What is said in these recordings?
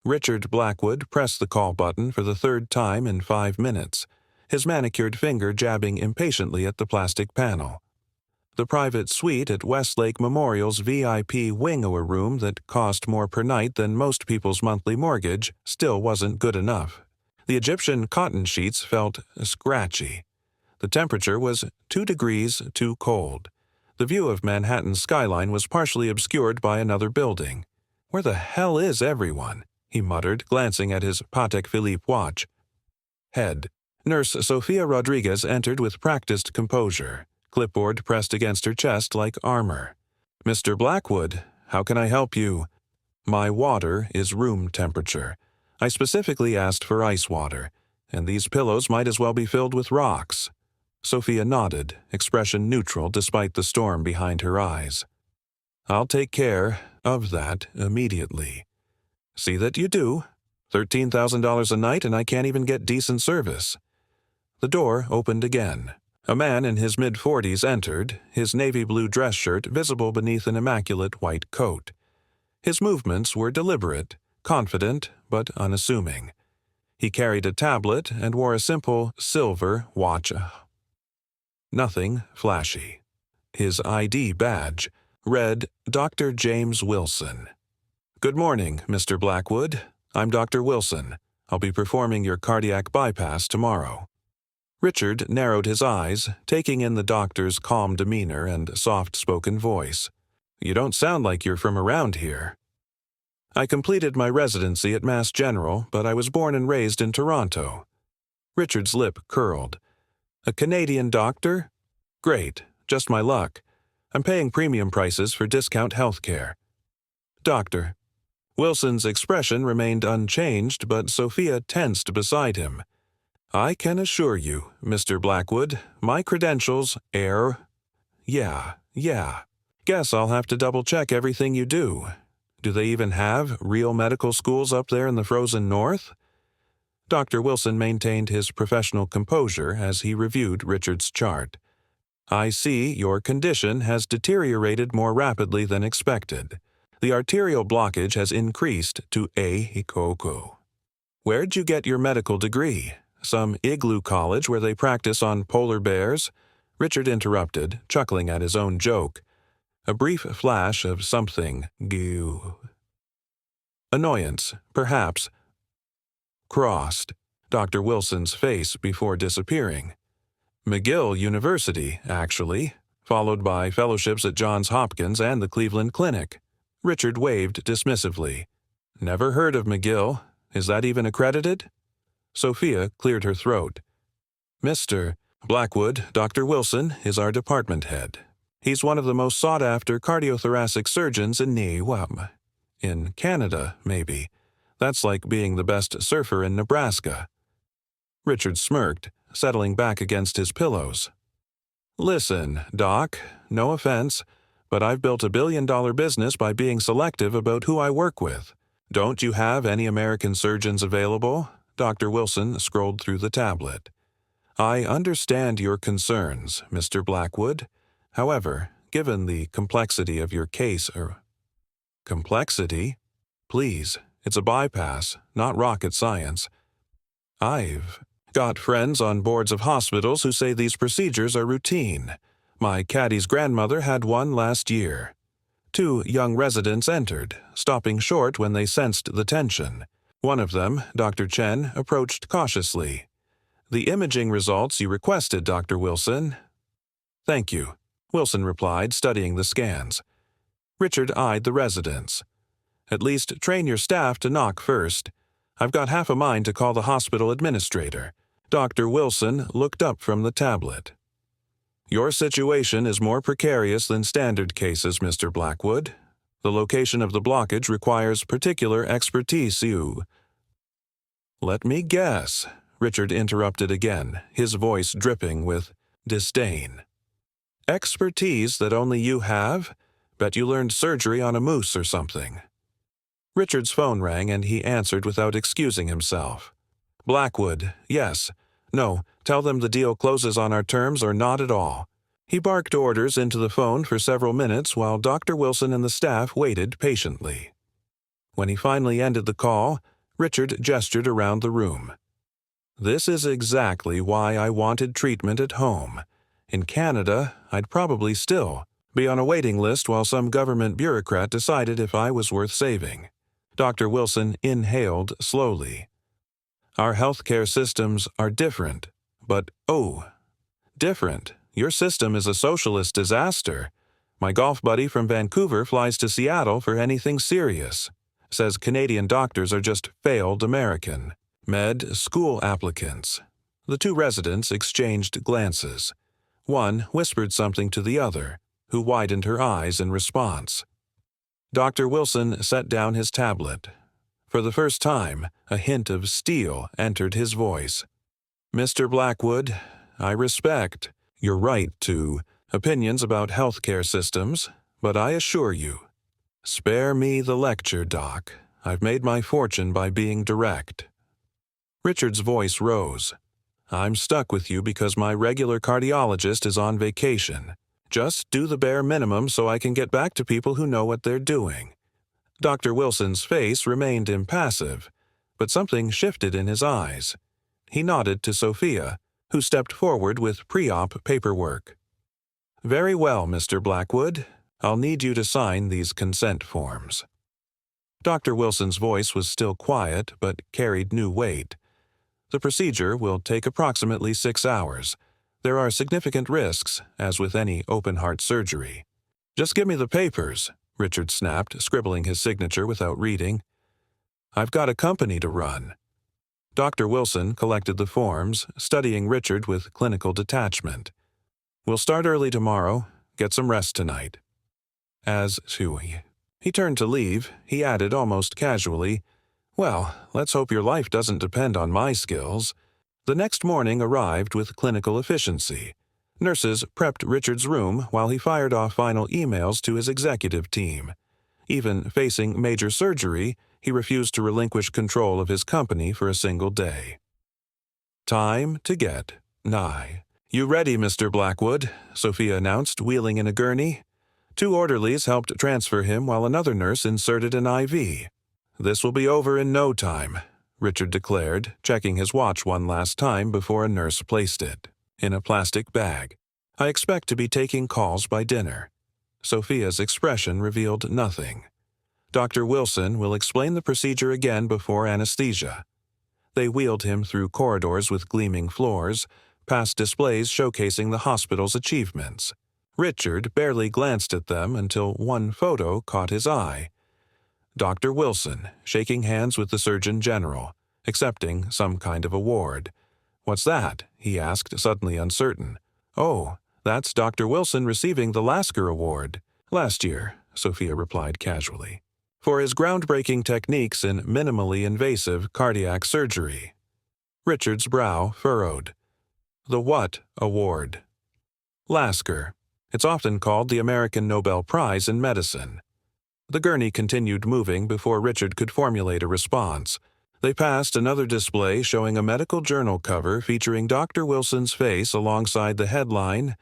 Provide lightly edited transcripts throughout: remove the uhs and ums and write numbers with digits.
Richard Blackwood pressed the call button for the third time in 5 minutes, his manicured finger jabbing impatiently at the plastic panel. The private suite at Westlake Memorial's VIP wing-a room that cost more per night than most people's monthly mortgage still wasn't good enough. The Egyptian cotton sheets felt scratchy. The temperature was 2 degrees too cold. The view of Manhattan's skyline was partially obscured by another building. "Where the hell is everyone?" he muttered, glancing at his Patek Philippe watch. Head. Nurse Sophia Rodriguez entered with practiced composure, clipboard pressed against her chest like armor. "Mr. Blackwood, how can I help you?" "My water is room temperature. I specifically asked for ice water, and these pillows might as well be filled with rocks." Sophia nodded, expression neutral despite the storm behind her eyes. "I'll take care of that immediately." "See that you do. $13,000 a night and I can't even get decent service." The door opened again. A man in his mid-40s entered, his navy blue dress shirt visible beneath an immaculate white coat. His movements were deliberate, confident, but unassuming. He carried a tablet and wore a simple silver watch. Nothing flashy. His ID badge read Dr. James Wilson. "Good morning, Mr. Blackwood. I'm Dr. Wilson. I'll be performing your cardiac bypass tomorrow." Richard narrowed his eyes, taking in the doctor's calm demeanor and soft-spoken voice. "You don't sound like you're from around here." "I completed my residency at Mass General, but I was born and raised in Toronto." Richard's lip curled. "A Canadian doctor? Great, just my luck. I'm paying premium prices for discount health care." "Doctor." Wilson's expression remained unchanged, but Sophia tensed beside him. "I can assure you, Mr. Blackwood, my credentials are... Yeah. Guess I'll have to double-check everything you do. Do they even have real medical schools up there in the frozen north?" Dr. Wilson maintained his professional composure as he reviewed Richard's chart. "I see your condition has deteriorated more rapidly than expected. The arterial blockage has increased to A. Where'd you get your medical degree? Some igloo college where they practice on polar bears?" Richard interrupted, chuckling at his own joke. A brief flash of something annoyance, perhaps, crossed Dr. Wilson's face before disappearing. "McGill University, actually, followed by fellowships at Johns Hopkins and the Cleveland Clinic." Richard waved dismissively. "Never heard of McGill. Is that even accredited?" Sophia cleared her throat. "Mr. Blackwood, Dr. Wilson is our department head. He's one of the most sought-after cardiothoracic surgeons in Canada, maybe. That's like being the best surfer in Nebraska." Richard smirked, settling back against his pillows. "Listen, Doc, no offense, but I've built $1 billion business by being selective about who I work with. Don't you have any American surgeons available?" Dr. Wilson scrolled through the tablet. "I understand your concerns, Mr. Blackwood. However, given the complexity of your case, Complexity? Please, it's a bypass, not rocket science. I've got friends on boards of hospitals who say these procedures are routine. My caddy's grandmother had one last year." 2 young residents entered, stopping short when they sensed the tension. One of them, Dr. Chen, approached cautiously. "The imaging results you requested, Dr. Wilson." "Thank you," Wilson replied, studying the scans. Richard eyed the residents. "At least train your staff to knock first. I've got half a mind to call the hospital administrator." Dr. Wilson looked up from the tablet. "Your situation is more precarious than standard cases, Mr. Blackwood. The location of the blockage requires particular expertise. "Let me guess," Richard interrupted again, his voice dripping with disdain. "Expertise that only you have? Bet you learned surgery on a moose or something." Richard's phone rang and he answered without excusing himself. "Blackwood, yes. No, tell them the deal closes on our terms or not at all." He barked orders into the phone for several minutes while Dr. Wilson and the staff waited patiently. When he finally ended the call, Richard gestured around the room. "This is exactly why I wanted treatment at home. In Canada, I'd probably still be on a waiting list while some government bureaucrat decided if I was worth saving." Dr. Wilson inhaled slowly. "Our healthcare systems are different, but different. Your system is a socialist disaster. My golf buddy from Vancouver flies to Seattle for anything serious. Says Canadian doctors are just failed American med school applicants." The two residents exchanged glances. One whispered something to the other, who widened her eyes in response. Dr. Wilson set down his tablet. For the first time, a hint of steel entered his voice. "Mr. Blackwood, I respect your right to opinions about healthcare systems, but I assure you, spare me the lecture, Doc. I've made my fortune by being direct." Richard's voice rose. "I'm stuck with you because my regular cardiologist is on vacation. Just do the bare minimum so I can get back to people who know what they're doing." Dr. Wilson's face remained impassive, but something shifted in his eyes. He nodded to Sophia, who stepped forward with pre-op paperwork. "Very well, Mr. Blackwood. I'll need you to sign these consent forms." Dr. Wilson's voice was still quiet, but carried new weight. "The procedure will take approximately 6 hours. There are significant risks, as with any open-heart surgery." "Just give me the papers," Richard snapped, scribbling his signature without reading. "I've got a company to run." Dr. Wilson collected the forms, studying Richard with clinical detachment. "We'll start early tomorrow. Get some rest tonight." As he turned to leave, he added almost casually, "Well, let's hope your life doesn't depend on my skills." The next morning arrived with clinical efficiency. Nurses prepped Richard's room while he fired off final emails to his executive team. Even facing major surgery, he refused to relinquish control of his company for a single day. "Time to get nigh." "You ready, Mr. Blackwood?" Sophia announced, wheeling in a gurney. Two orderlies helped transfer him while another nurse inserted an IV. "This will be over in no time," Richard declared, checking his watch one last time before a nurse placed it in a plastic bag. "I expect to be taking calls by dinner." Sophia's expression revealed nothing. "Dr. Wilson will explain the procedure again before anesthesia." They wheeled him through corridors with gleaming floors, past displays showcasing the hospital's achievements. Richard barely glanced at them until one photo caught his eye. Dr. Wilson, shaking hands with the Surgeon General, accepting some kind of award. "What's that?" he asked, suddenly uncertain. "Oh, that's Dr. Wilson receiving the Lasker Award. Last year," Sophia replied casually, "for his groundbreaking techniques in minimally invasive cardiac surgery." Richard's brow furrowed. "The what award?" "Lasker. It's often called the American Nobel Prize in Medicine." The gurney continued moving before Richard could formulate a response. They passed another display showing a medical journal cover featuring Dr. Wilson's face alongside the headline,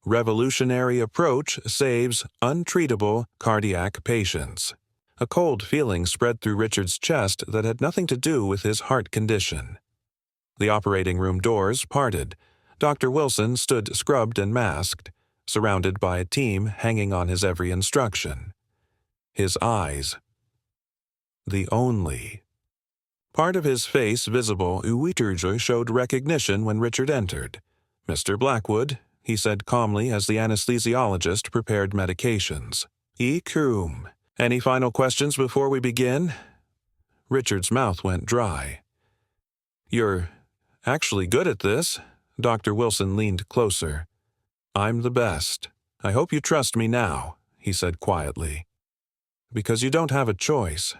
"Revolutionary Approach Saves Untreatable Cardiac Patients." A cold feeling spread through Richard's chest that had nothing to do with his heart condition. The operating room doors parted. Dr. Wilson stood scrubbed and masked, surrounded by a team hanging on his every instruction. His eyes. The only part of his face visible showed recognition when Richard entered. "Mr. Blackwood," he said calmly as the anesthesiologist prepared medications. "Ekum. Any final questions before we begin?" Richard's mouth went dry. "You're actually good at this." Dr. Wilson leaned closer. "I'm the best. I hope you trust me now," he said quietly. "Because you don't have a choice."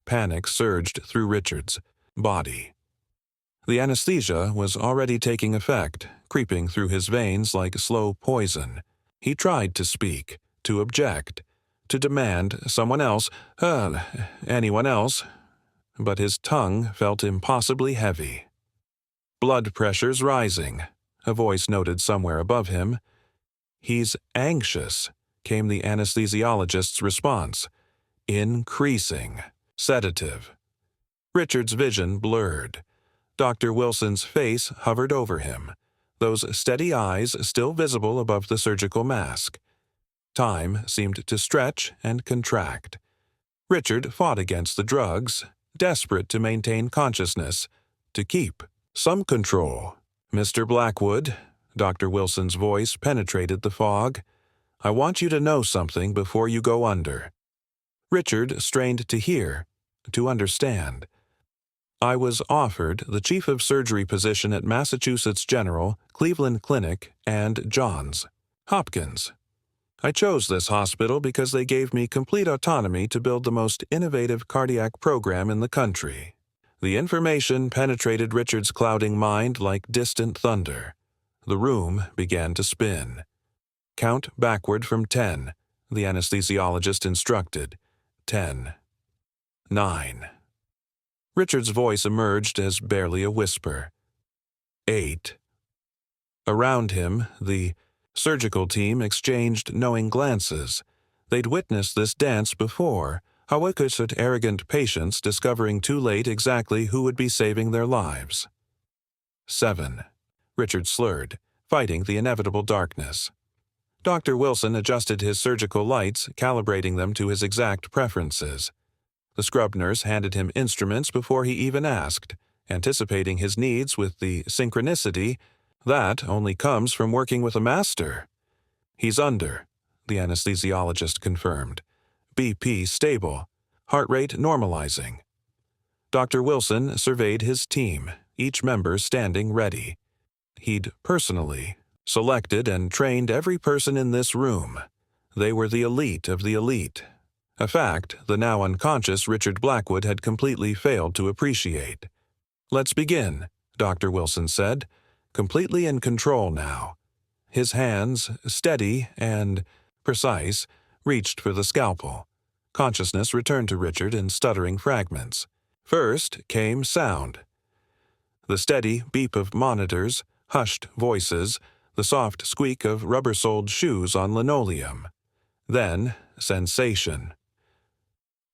Panic surged through Richard's body. The anesthesia was already taking effect, creeping through his veins like slow poison. He tried to speak, to object, to demand someone else, anyone else, but his tongue felt impossibly heavy. "Blood pressure's rising," a voice noted somewhere above him. "He's anxious," came the anesthesiologist's response. "Increasing." Sedative. Richard's vision blurred. Dr. Wilson's face hovered over him, those steady eyes still visible above the surgical mask. Time seemed to stretch and contract. Richard fought against the drugs, desperate to maintain consciousness, to keep some control. "Mr. Blackwood," Dr. Wilson's voice penetrated the fog, "I want you to know something before you go under." Richard strained to hear, to understand. "I was offered the chief of surgery position at Massachusetts General, Cleveland Clinic, and Johns Hopkins. I chose this hospital because they gave me complete autonomy to build the most innovative cardiac program in the country." The information penetrated Richard's clouding mind like distant thunder. The room began to spin. "Count backward from 10, the anesthesiologist instructed. 10. 9. Richard's voice emerged as barely a whisper. 8. Around him, the surgical team exchanged knowing glances. They'd witnessed this dance before, hawkish arrogant patients discovering too late exactly who would be saving their lives. 7. Richard slurred, fighting the inevitable darkness. Dr. Wilson adjusted his surgical lights, calibrating them to his exact preferences. The scrub nurse handed him instruments before he even asked, anticipating his needs with the synchronicity that only comes from working with a master. "He's under," the anesthesiologist confirmed. "BP stable, heart rate normalizing." Dr. Wilson surveyed his team, each member standing ready. He'd personally selected and trained every person in this room. They were the elite of the elite. A fact the now unconscious Richard Blackwood had completely failed to appreciate. "Let's begin," Dr. Wilson said, completely in control now. His hands, steady and precise, reached for the scalpel. Consciousness returned to Richard in stuttering fragments. First came sound. The steady beep of monitors, hushed voices, the soft squeak of rubber-soled shoes on linoleum. Then, sensation.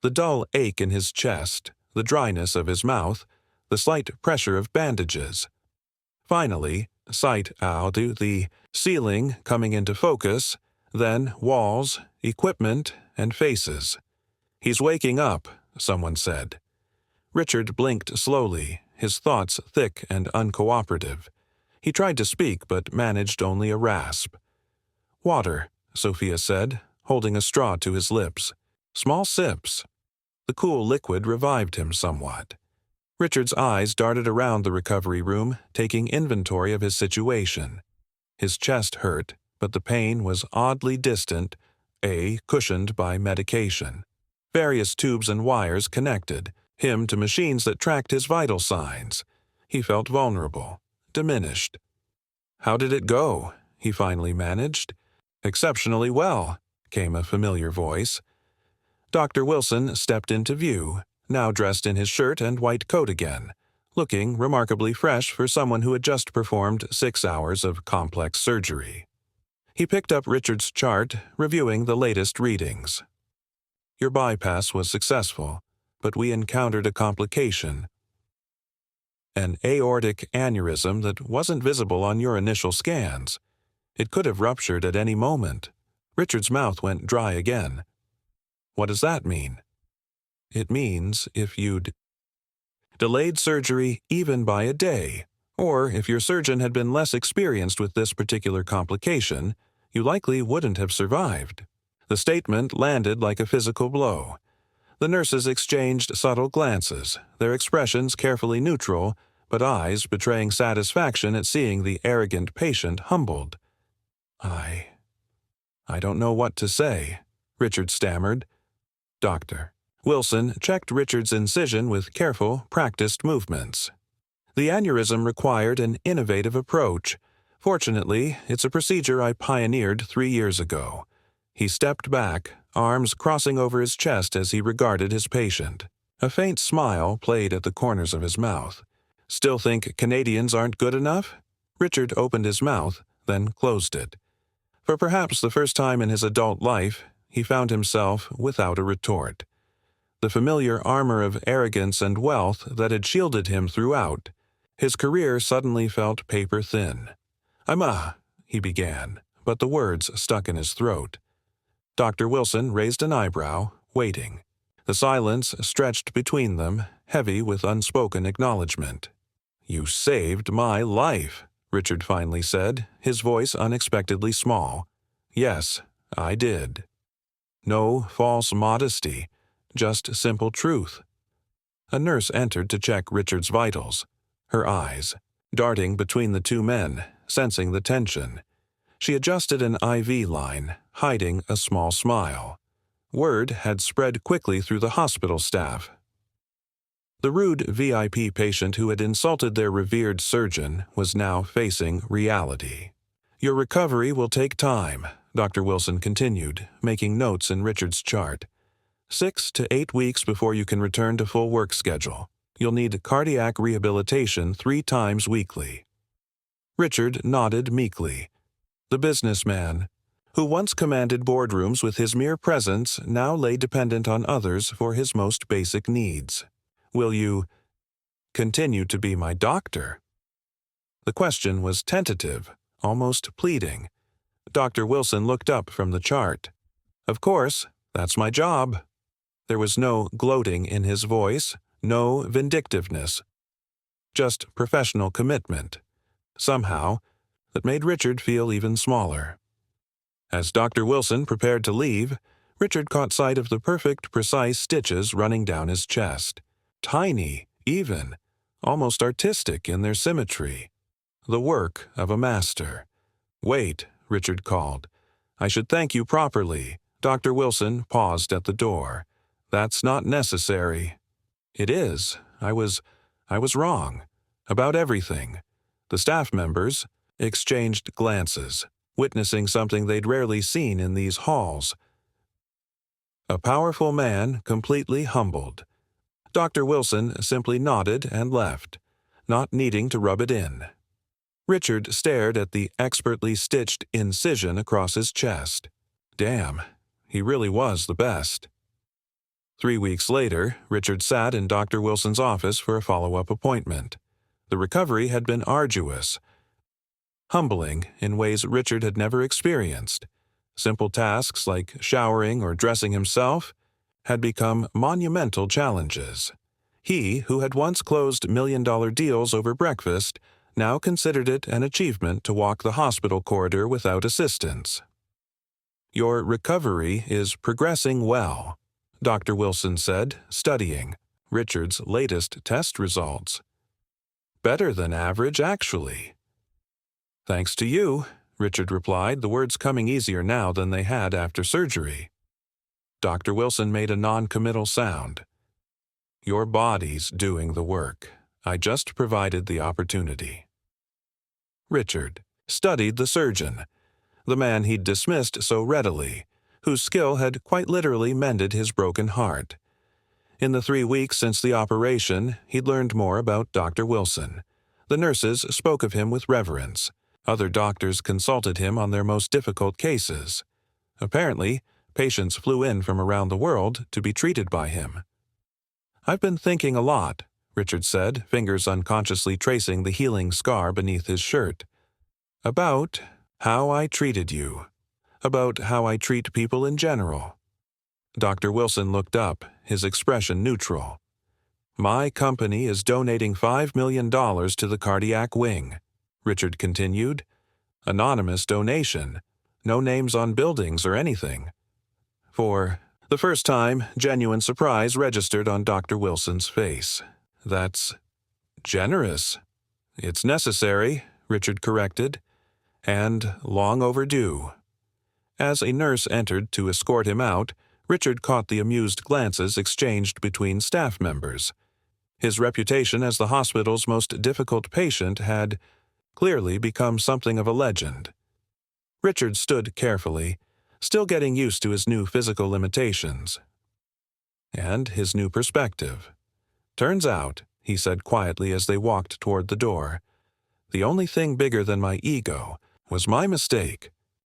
The dull ache in his chest, the dryness of his mouth, the slight pressure of bandages. Finally, sight out, the ceiling coming into focus, then walls, equipment, and faces. "He's waking up," someone said. Richard blinked slowly, his thoughts thick and uncooperative. He tried to speak but managed only a rasp. "Water," Sophia said, holding a straw to his lips. "Small sips." The cool liquid revived him somewhat. Richard's eyes darted around the recovery room, taking inventory of his situation. His chest hurt, but the pain was oddly distant, cushioned by medication. Various tubes and wires connected him to machines that tracked his vital signs. He felt vulnerable, diminished. "How did it go?" he finally managed. "Exceptionally well," came a familiar voice. Dr. Wilson stepped into view, now dressed in his shirt and white coat again, looking remarkably fresh for someone who had just performed 6 hours of complex surgery. He picked up Richard's chart, reviewing the latest readings. "Your bypass was successful, but we encountered a complication. An aortic aneurysm that wasn't visible on your initial scans. It could have ruptured at any moment." Richard's mouth went dry again. "What does that mean?" "It means if you'd delayed surgery even by a day, or if your surgeon had been less experienced with this particular complication, you likely wouldn't have survived." The statement landed like a physical blow. The nurses exchanged subtle glances, their expressions carefully neutral, but eyes betraying satisfaction at seeing the arrogant patient humbled. I don't know what to say," Richard stammered. "Doctor." Wilson checked Richard's incision with careful, practiced movements. "The aneurysm required an innovative approach. Fortunately, it's a procedure I pioneered 3 years ago." He stepped back, arms crossing over his chest as he regarded his patient. A faint smile played at the corners of his mouth. "Still think Canadians aren't good enough?" Richard opened his mouth, then closed it. For perhaps the first time in his adult life, he found himself without a retort. The familiar armor of arrogance and wealth that had shielded him throughout, his career suddenly felt paper-thin. He began, but the words stuck in his throat. Dr. Wilson raised an eyebrow, waiting. The silence stretched between them, heavy with unspoken acknowledgement. "You saved my life," Richard finally said, his voice unexpectedly small. "Yes, I did." No false modesty, just simple truth. A nurse entered to check Richard's vitals, her eyes darting between the two men, sensing the tension. She adjusted an IV line, hiding a small smile. Word had spread quickly through the hospital staff. The rude VIP patient who had insulted their revered surgeon was now facing reality. "Your recovery will take time," Dr. Wilson continued, making notes in Richard's chart. 6 to 8 weeks before you can return to full work schedule. You'll need cardiac rehabilitation 3 times weekly. Richard nodded meekly. The businessman, who once commanded boardrooms with his mere presence, now lay dependent on others for his most basic needs. "Will you continue to be my doctor?" The question was tentative, almost pleading. Dr. Wilson looked up from the chart. "Of course, that's my job." There was no gloating in his voice, no vindictiveness, just professional commitment. Somehow, that made Richard feel even smaller. As Dr. Wilson prepared to leave, Richard caught sight of the perfect, precise stitches running down his chest. Tiny, even, almost artistic in their symmetry. The work of a master. "Wait," Richard called. "I should thank you properly." Dr. Wilson paused at the door. "That's not necessary." "It is. I was wrong. About everything." The staff members exchanged glances, witnessing something they'd rarely seen in these halls. A powerful man completely humbled. Dr. Wilson simply nodded and left, not needing to rub it in. Richard stared at the expertly stitched incision across his chest. Damn, he really was the best. 3 weeks later, Richard sat in Dr. Wilson's office for a follow-up appointment. The recovery had been arduous, humbling in ways Richard had never experienced. Simple tasks like showering or dressing himself had become monumental challenges. He, who had once closed million-dollar deals over breakfast, now considered it an achievement to walk the hospital corridor without assistance. "Your recovery is progressing well," Dr. Wilson said, studying Richard's latest test results. "Better than average, actually." "Thanks to you," Richard replied, the words coming easier now than they had after surgery. Dr. Wilson made a non-committal sound. "Your body's doing the work. I just provided the opportunity." Richard studied the surgeon, the man he'd dismissed so readily, whose skill had quite literally mended his broken heart. In the 3 weeks since the operation, he'd learned more about Dr. Wilson. The nurses spoke of him with reverence. Other doctors consulted him on their most difficult cases. Apparently, patients flew in from around the world to be treated by him. "I've been thinking a lot," Richard said, fingers unconsciously tracing the healing scar beneath his shirt. "About how I treated you. About how I treat people in general." Dr. Wilson looked up, his expression neutral. "My company is donating $5 million to the cardiac wing," Richard continued. "Anonymous donation. No names on buildings or anything." For the first time, genuine surprise registered on Dr. Wilson's face. "That's generous." "It's necessary," Richard corrected, "and long overdue." As a nurse entered to escort him out, Richard caught the amused glances exchanged between staff members. His reputation as the hospital's most difficult patient had clearly become something of a legend. Richard stood carefully, still getting used to his new physical limitations and his new perspective. "Turns out," he said quietly as they walked toward the door, "the only thing bigger than my ego was my mistake.